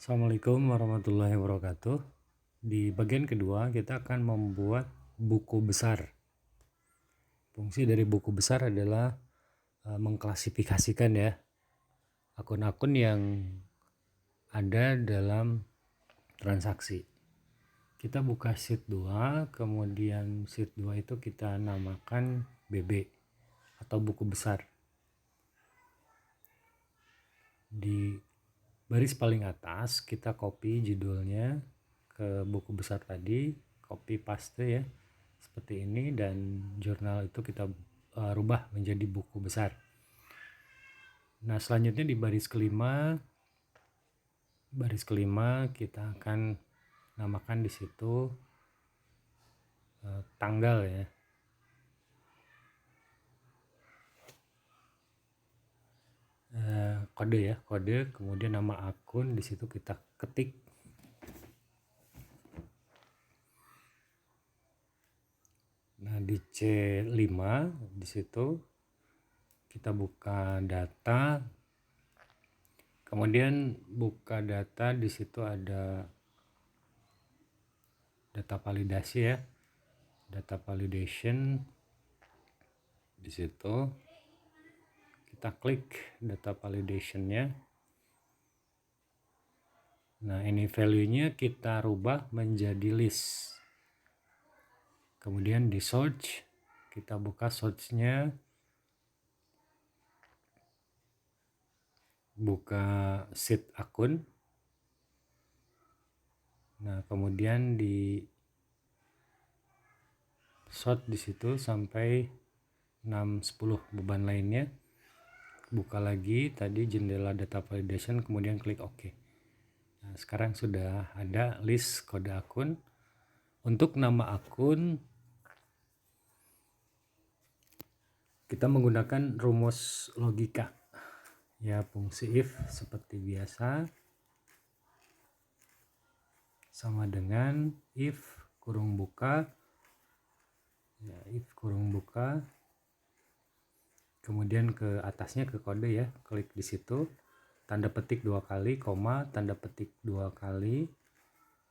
Assalamualaikum warahmatullahi wabarakatuh. Di bagian kedua kita akan membuat buku besar. Fungsi dari buku besar adalah mengklasifikasikan ya akun-akun yang ada dalam transaksi. Kita buka sheet 2, kemudian sheet 2 itu kita namakan BB atau buku besar. Di baris paling atas kita copy judulnya ke buku besar tadi, copy paste ya seperti ini, dan jurnal itu kita rubah menjadi buku besar. Nah selanjutnya di baris kelima kita akan namakan di situ tanggal ya, kode, kemudian nama akun di situ kita ketik. Nah di C5 di situ kita buka data, kemudian buka data, di situ ada data validasi ya, data validation. Di situ kita klik data validationnya. Nah ini value-nya kita rubah menjadi list. Kemudian di search, kita buka search-nya, buka sheet akun. Nah kemudian di sort di situ sampai 6-10 beban lainnya. Buka lagi tadi jendela data validation, kemudian klik OK. Nah sekarang sudah ada list kode akun. Untuk nama akun kita menggunakan rumus logika ya, fungsi if seperti biasa, sama dengan if kurung buka ya, if kurung buka, kemudian ke atasnya ke kode ya, klik di situ, tanda petik 2 kali, koma, tanda petik 2 kali,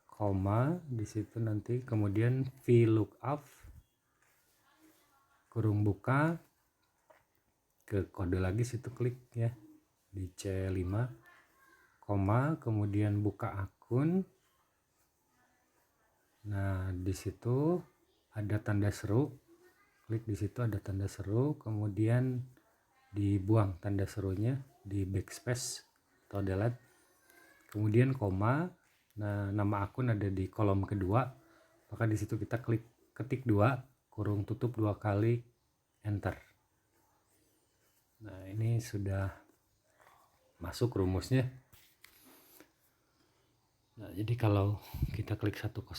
koma di situ nanti, kemudian VLOOKUP kurung buka, ke kode lagi situ klik ya di C5, koma, kemudian buka akun. Nah di situ ada tanda seru, klik di situ ada tanda seru, kemudian dibuang tanda serunya, di backspace atau delete, kemudian koma. Nah nama akun ada di kolom kedua, maka di situ kita klik ketik 2 kurung tutup 2 kali, enter. Nah ini sudah masuk rumusnya. Nah jadi kalau kita klik 102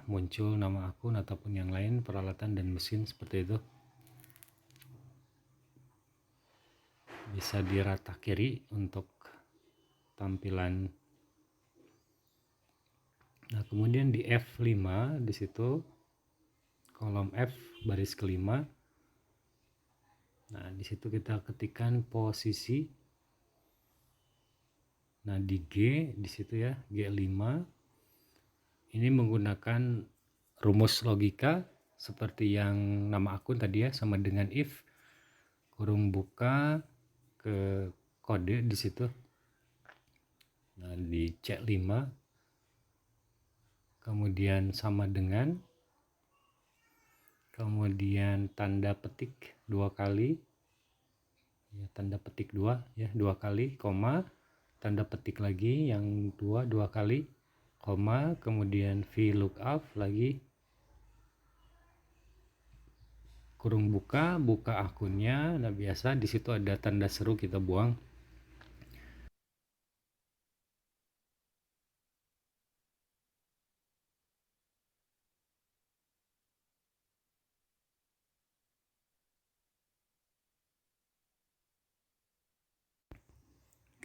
muncul nama akun ataupun yang lain, peralatan dan mesin seperti itu. Bisa di rata kiri untuk tampilan. Nah kemudian di F5 di situ kolom F baris kelima. Nah di situ kita ketikkan posisi. Nah di G di situ ya, G5 ini menggunakan rumus logika seperti yang nama akun tadi ya, sama dengan if kurung buka ke kode di situ. Nah di C5 kemudian sama dengan, kemudian tanda petik 2 kali ya, tanda petik 2 ya, 2 kali, koma, tanda petik lagi yang 2 kali, koma, kemudian VLOOKUP lagi kurung buka akunnya. Nah biasa di situ ada tanda seru, kita buang.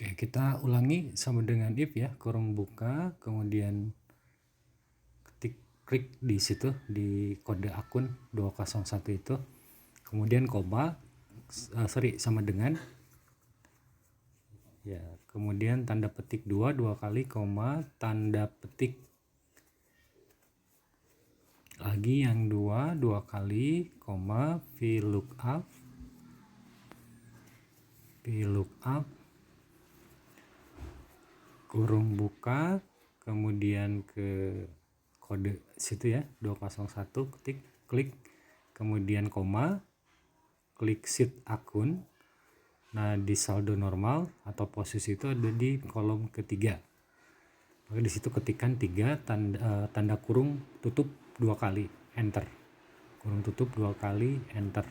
Oke, kita ulangi sama dengan if ya, kurung buka, kemudian klik di situ di kode akun 201 itu, kemudian koma, sama dengan ya, kemudian tanda petik 2 kali, koma, tanda petik lagi yang 2 kali, koma, VLOOKUP kurung buka, kemudian ke kode situ ya 201, klik, kemudian koma, klik sheet akun. Nah, di saldo normal atau posisi itu ada di kolom ketiga. Maka di situ ketikkan 3 tanda kurung tutup 2 kali, enter. Kurung tutup 2 kali, enter.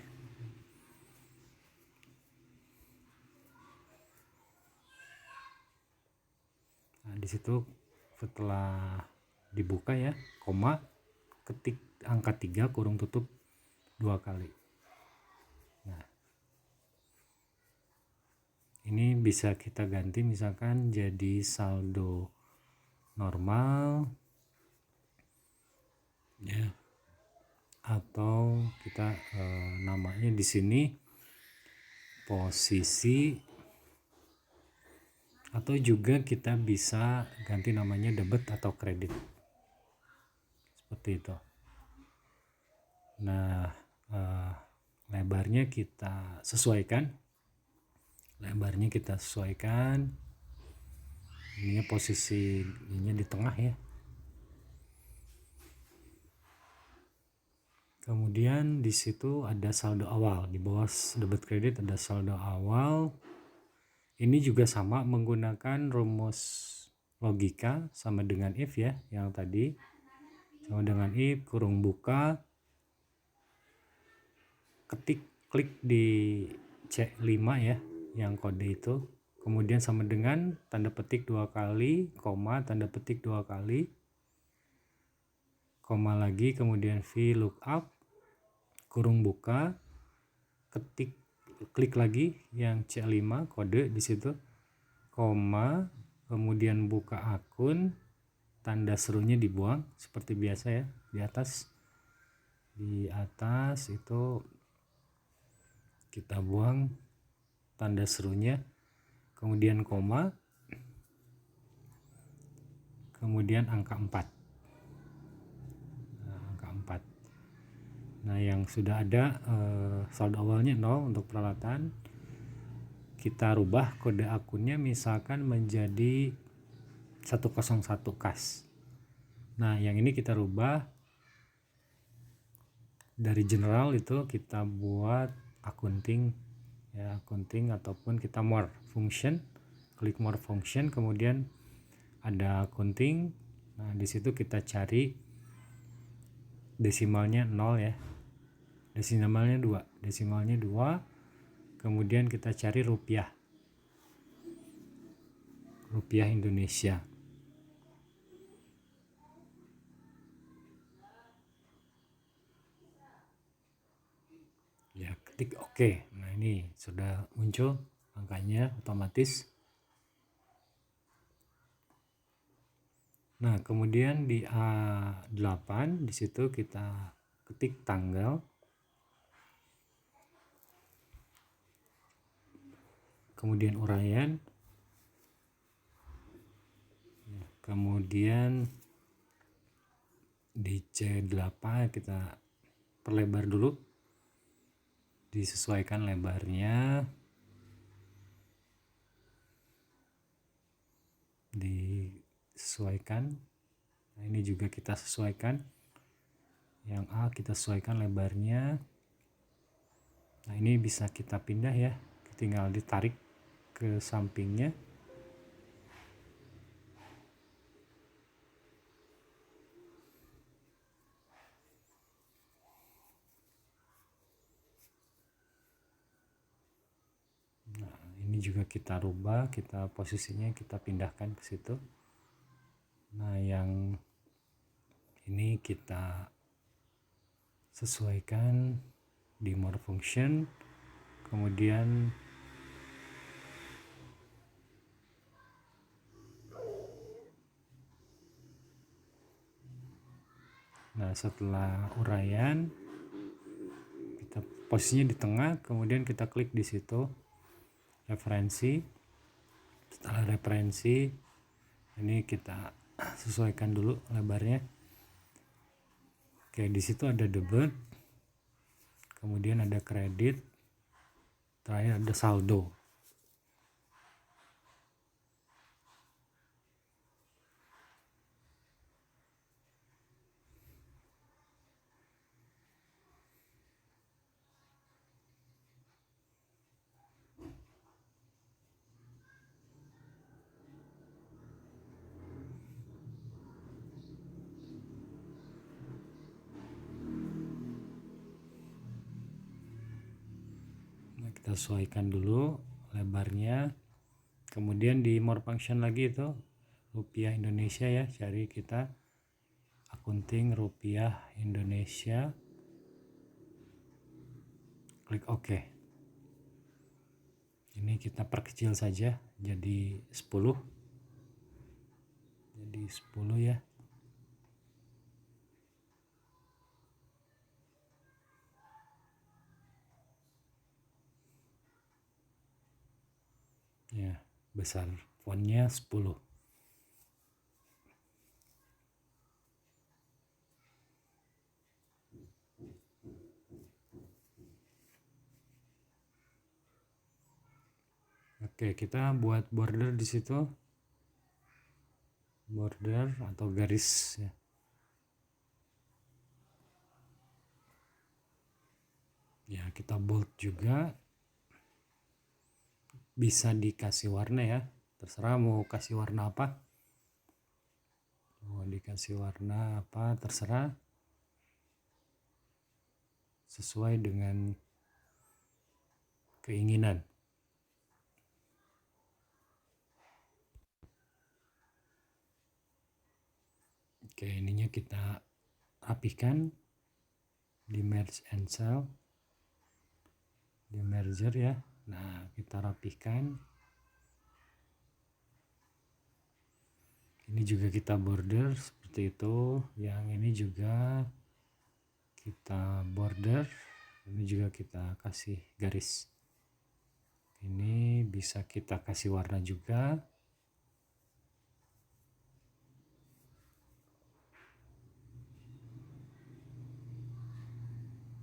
Nah, di situ setelah dibuka ya, koma, ketik angka 3 kurung tutup 2 kali. Nah, ini bisa kita ganti misalkan jadi saldo normal ya, atau kita namanya di sini posisi, atau juga kita bisa ganti namanya debit atau kredit seperti itu. Nah, lebarnya kita sesuaikan, ini posisinya di tengah ya. Kemudian di situ ada saldo awal, di bawah debit kredit ada saldo awal. Ini juga sama menggunakan rumus logika sama dengan if ya, yang tadi sama dengan if, kurung buka, klik di C5 ya, yang kode itu, kemudian sama dengan tanda petik 2 kali, koma, tanda petik 2 kali, koma lagi, kemudian VLOOKUP kurung buka, klik lagi yang C5 kode di situ, koma, kemudian buka akun, tanda serunya dibuang seperti biasa ya, di atas itu kita buang tanda serunya, kemudian koma, kemudian angka 4. Nah, yang sudah ada saldo awalnya 0 untuk peralatan, kita rubah kode akunnya misalkan menjadi 101 kas. Nah, yang ini kita rubah dari general itu kita buat accounting ya, accounting, ataupun kita more function, klik more function, kemudian ada accounting. Nah, di situ kita cari desimalnya 0 ya, desimalnya 2, kemudian kita cari rupiah Indonesia. Ya, ketik oke. Nah, ini sudah muncul angkanya otomatis. Nah, kemudian di A8 di situ kita ketik tanggal, kemudian uraian, kemudian di C8 kita perlebar dulu, disesuaikan lebarnya, disesuaikan. Nah, ini juga kita sesuaikan, yang A kita sesuaikan lebarnya. Nah, ini bisa kita pindah ya, tinggal ditarik ke sampingnya. Nah, ini juga kita rubah, kita posisinya kita pindahkan ke situ. Nah, yang ini kita sesuaikan di more function, kemudian nah, setelah uraian kita posisinya di tengah, kemudian kita klik di situ referensi, Setelah referensi, ini kita sesuaikan dulu lebarnya. Oke, di situ ada debit, kemudian ada kredit, terakhir ada saldo. Nah, kita sesuaikan dulu lebarnya. Kemudian di more function lagi itu rupiah Indonesia ya, cari kita akunting rupiah Indonesia, klik OK. Ini kita perkecil saja jadi 10 ya. Ya, besar fontnya 10. Oke, kita buat border di situ. Border atau garis ya. Ya, kita bold juga. Bisa dikasih warna ya. Terserah mau kasih warna apa. Mau dikasih warna apa terserah. Sesuai dengan keinginan. Oke, ininya kita rapikan di merge and cell, di merger ya. Nah, kita rapikan. Ini juga kita border seperti itu. Yang ini juga kita border. Ini juga kita kasih garis. Ini bisa kita kasih warna juga.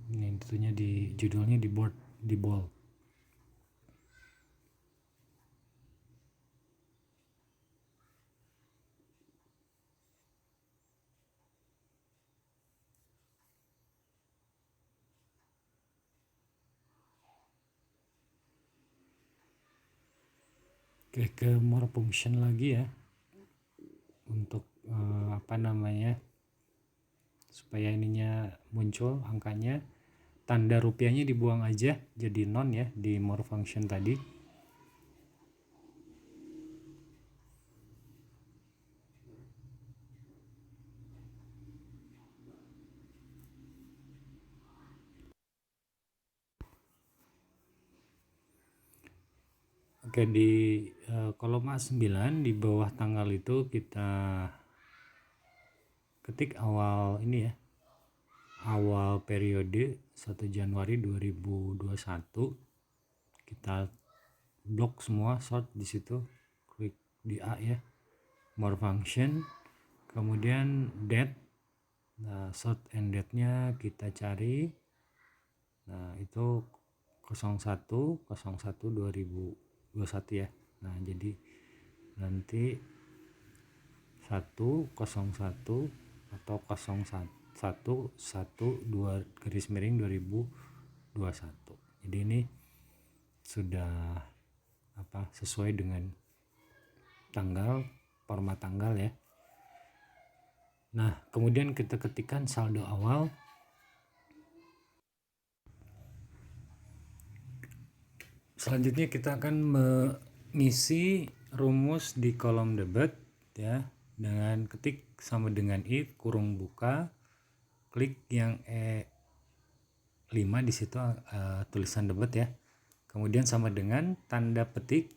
Ini tentunya di judulnya di bold. Oke, ke more function lagi ya. Untuk supaya ininya muncul angkanya, tanda rupiahnya dibuang aja jadi non ya di more function tadi. Oke, di kolom A9 di bawah tanggal itu kita ketik awal ini ya, awal periode 1 Januari 2021. Kita blok semua, sort di situ, klik di A ya, more function, kemudian date. Nah, sort and date nya kita cari. Nah, itu 01/01/2021 ya. Nah, jadi nanti 1/01 atau 01/12/2021. Jadi ini sudah sesuai dengan tanggal, format tanggal ya. Nah, kemudian kita ketikkan saldo awal. Selanjutnya kita akan mengisi rumus di kolom debit ya, dengan ketik sama dengan if kurung buka, klik yang E5 di situ tulisan debit ya. Kemudian sama dengan tanda petik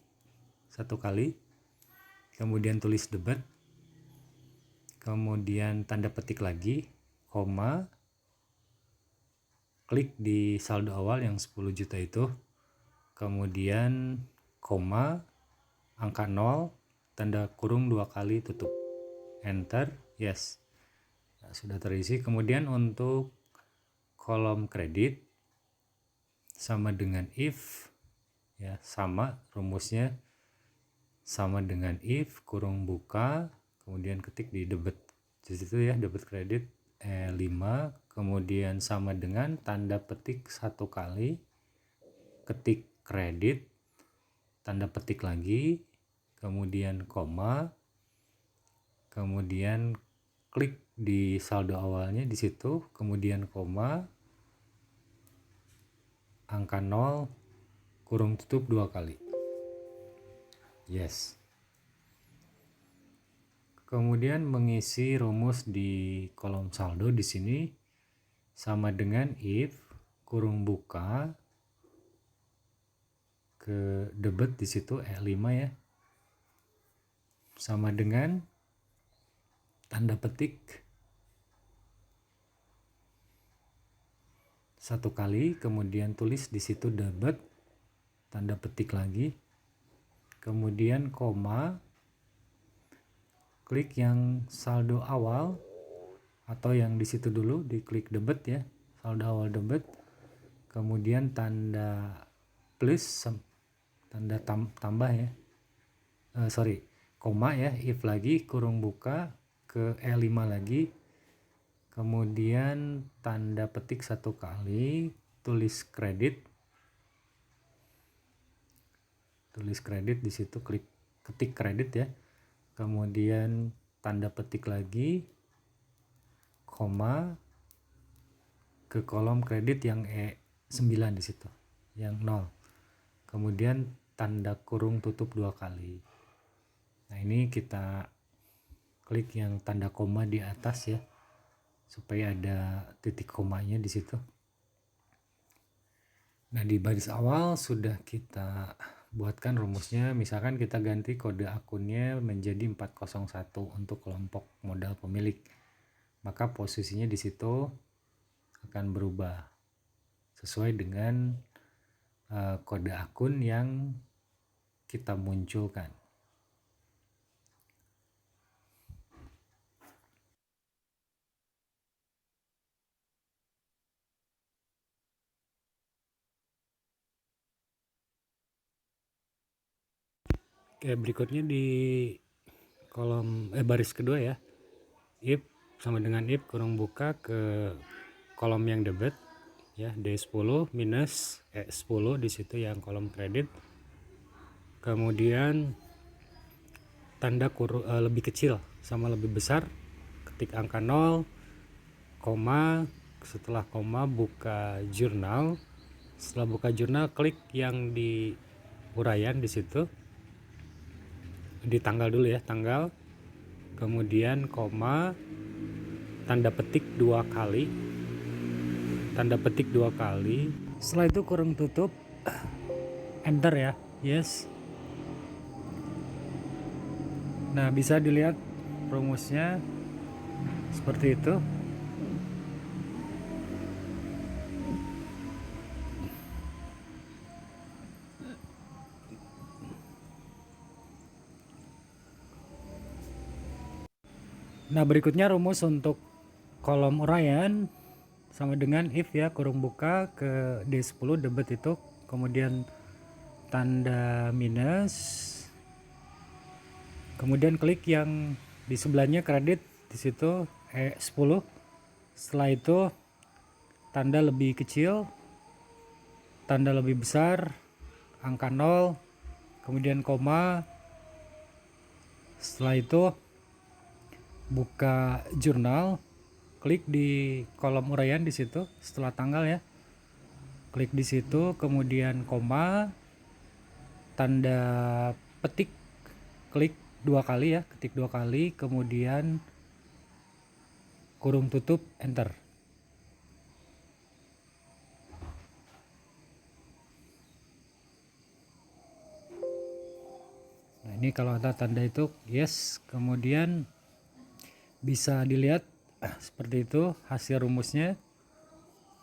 1 kali. Kemudian tulis debit. Kemudian tanda petik lagi, koma, klik di saldo awal yang 10 juta itu. Kemudian koma, angka 0, tanda kurung 2 kali, tutup, enter, yes. Nah, sudah terisi. Kemudian untuk kolom kredit sama dengan if, ya sama rumusnya, sama dengan if kurung buka, kemudian ketik di debit di situ ya, debit kredit 5, kemudian sama dengan tanda petik 1 kali, ketik kredit, tanda petik lagi, kemudian koma, kemudian klik di saldo awalnya di situ, kemudian koma, angka 0, kurung tutup 2 kali, yes. Kemudian mengisi rumus di kolom saldo di sini sama dengan if kurung buka ke debit di situ 5 ya, sama dengan tanda petik 1 kali, kemudian tulis di situ debit, tanda petik lagi, kemudian koma, klik yang saldo awal atau yang di situ dulu, diklik debit ya, saldo awal debit, kemudian tanda plus, tanda tambah ya, koma ya, if lagi, kurung buka ke E5 lagi, kemudian tanda petik 1 kali, tulis kredit di situ, klik ketik kredit ya, kemudian tanda petik lagi, koma, ke kolom kredit yang E9 di situ, yang 0, kemudian tanda kurung tutup 2 kali. Nah, ini kita klik yang tanda koma di atas ya, supaya ada titik komanya di situ. Nah, di baris awal sudah kita buatkan rumusnya. Misalkan kita ganti kode akunnya menjadi 401 untuk kelompok modal pemilik, maka posisinya di situ akan berubah sesuai dengan kode akun yang kita munculkan. Oke, berikutnya di kolom baris kedua ya, if sama dengan if kurung buka ke kolom yang debit ya, D10 minus E10 di situ yang kolom kredit, kemudian tanda kurung lebih kecil sama lebih besar, ketik angka 0, koma, setelah koma buka jurnal, setelah buka jurnal klik yang di uraian di situ, di tanggal dulu ya, tanggal, kemudian koma, tanda petik 2 kali, setelah itu kurung tutup, enter ya, yes. Nah, bisa dilihat rumusnya seperti itu. Nah, berikutnya rumus untuk kolom uraian sama dengan if ya, kurung buka ke D10 debit itu, kemudian tanda minus, kemudian klik yang di sebelahnya kredit di situ E10, setelah itu tanda lebih kecil, tanda lebih besar, angka 0, kemudian koma, setelah itu buka jurnal, klik di kolom uraian di situ setelah tanggal ya, klik di situ, kemudian koma, tanda petik, klik 2 kali ya, ketik 2 kali, kemudian kurung tutup, enter. Nah, ini kalau ada tanda itu yes, kemudian bisa dilihat seperti itu hasil rumusnya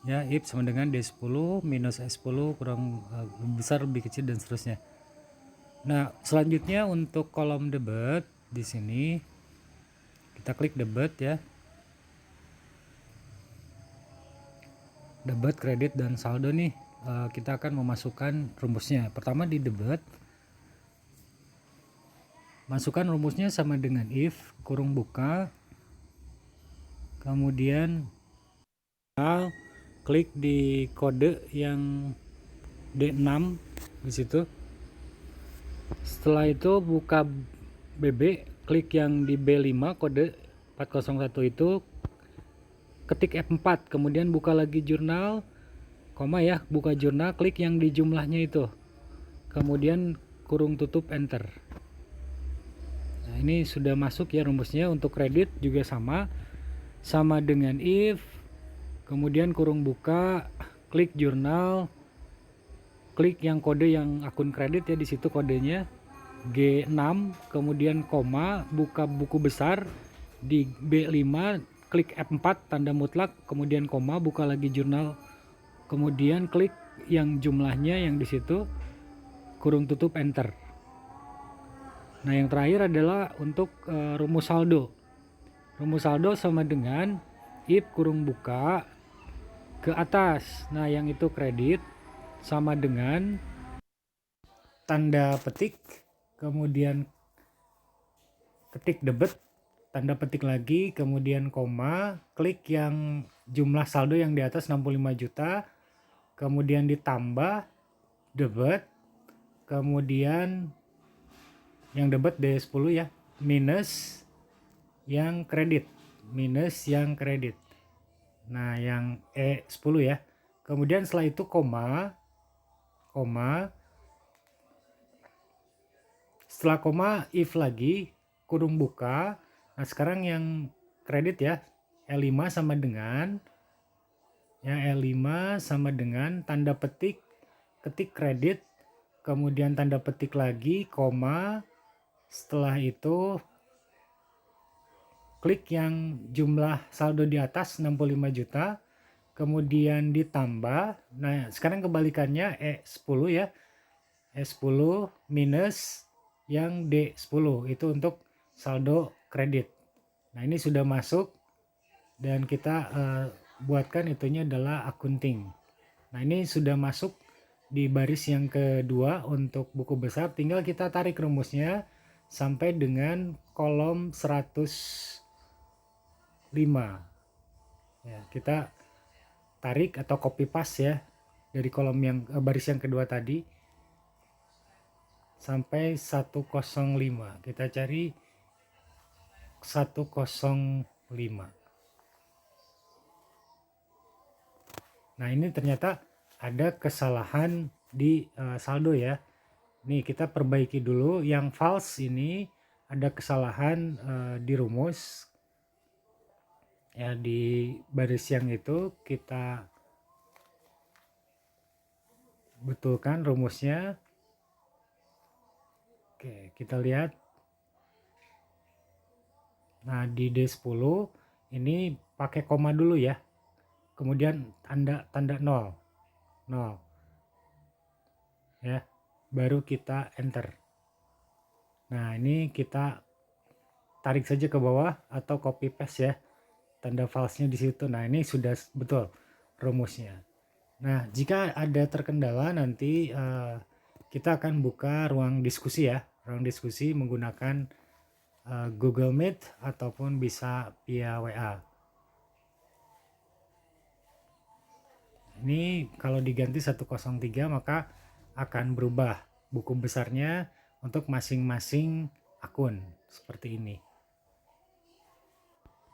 ya, if sama dengan D10 minus S10 kurang lebih besar lebih kecil dan seterusnya. Nah, selanjutnya untuk kolom debit di sini kita klik debit ya. Debit, kredit, dan saldo nih. Kita akan memasukkan rumusnya. Pertama di debit, masukkan rumusnya sama dengan if kurung buka, kemudian klik di kode yang D6 di situ. Setelah itu buka BB, klik yang di B5 kode 401 itu, ketik F4, kemudian buka lagi jurnal, koma ya, buka jurnal, klik yang di jumlahnya itu, kemudian kurung tutup enter. Nah, ini sudah masuk ya rumusnya. Untuk kredit juga sama dengan if, kemudian kurung buka, klik jurnal, klik yang kode yang akun kredit ya, di situ kodenya G6, kemudian koma, buka buku besar di B5, klik F4 tanda mutlak, kemudian koma, buka lagi jurnal, kemudian klik yang jumlahnya yang di situ, kurung tutup enter. Nah, yang terakhir adalah untuk rumus saldo. Rumus saldo sama dengan if kurung buka ke atas. Nah, yang itu kredit sama dengan tanda petik, kemudian ketik debit, tanda petik lagi, kemudian koma, klik yang jumlah saldo yang di atas 65 juta, kemudian ditambah debit, kemudian yang debit D10 ya, minus yang kredit, nah yang E10 ya, kemudian setelah itu koma, setelah koma if lagi, kurung buka. Nah, sekarang yang kredit ya, E5 sama dengan tanda petik, ketik kredit, kemudian tanda petik lagi, koma, setelah itu klik yang jumlah saldo di atas 65 juta, kemudian ditambah. Nah, sekarang kebalikannya E10 ya, E10 minus yang D10 itu untuk saldo kredit. Nah, ini sudah masuk dan kita buatkan itunya adalah akunting. Nah, ini sudah masuk di baris yang kedua untuk buku besar. Tinggal kita tarik rumusnya sampai dengan kolom 105 ya, kita tarik atau copy paste ya dari kolom yang baris yang kedua tadi sampai 105. Kita cari 105. Nah, ini ternyata ada kesalahan di saldo ya. Nih, kita perbaiki dulu yang false ini, ada kesalahan di rumus ya, di baris yang itu kita betulkan rumusnya. Oke, kita lihat. Nah, di D10 ini pakai koma dulu ya, kemudian tanda 0 ya, baru kita enter. Nah, ini kita tarik saja ke bawah atau copy paste ya, tanda false-nya di situ. Nah, ini sudah betul rumusnya. Nah, jika ada terkendala nanti kita akan buka ruang diskusi ya, ruang diskusi menggunakan Google Meet ataupun bisa via WA. Ini kalau diganti 103 maka akan berubah buku besarnya untuk masing-masing akun seperti ini.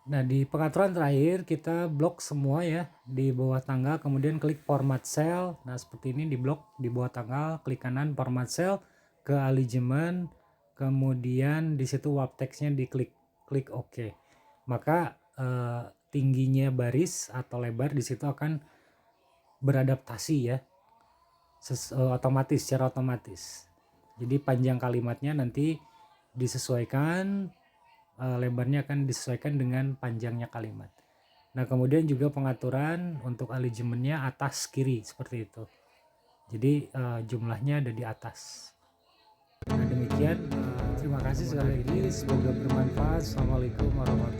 Nah, di pengaturan terakhir kita blok semua ya di bawah tanggal, kemudian klik format cell. Nah, seperti ini di blok di bawah tanggal, klik kanan format cell ke alignment, kemudian di situ wrap text-nya diklik OK. Maka tingginya baris atau lebar di situ akan beradaptasi ya, secara otomatis. Jadi panjang kalimatnya nanti disesuaikan, lebarnya akan disesuaikan dengan panjangnya kalimat. Nah, kemudian juga pengaturan untuk alignment-nya atas kiri seperti itu. Jadi jumlahnya ada di atas. Nah demikian, terima kasih sekali lagi, semoga bermanfaat. Assalamualaikum warahmatullahi wabarakatuh.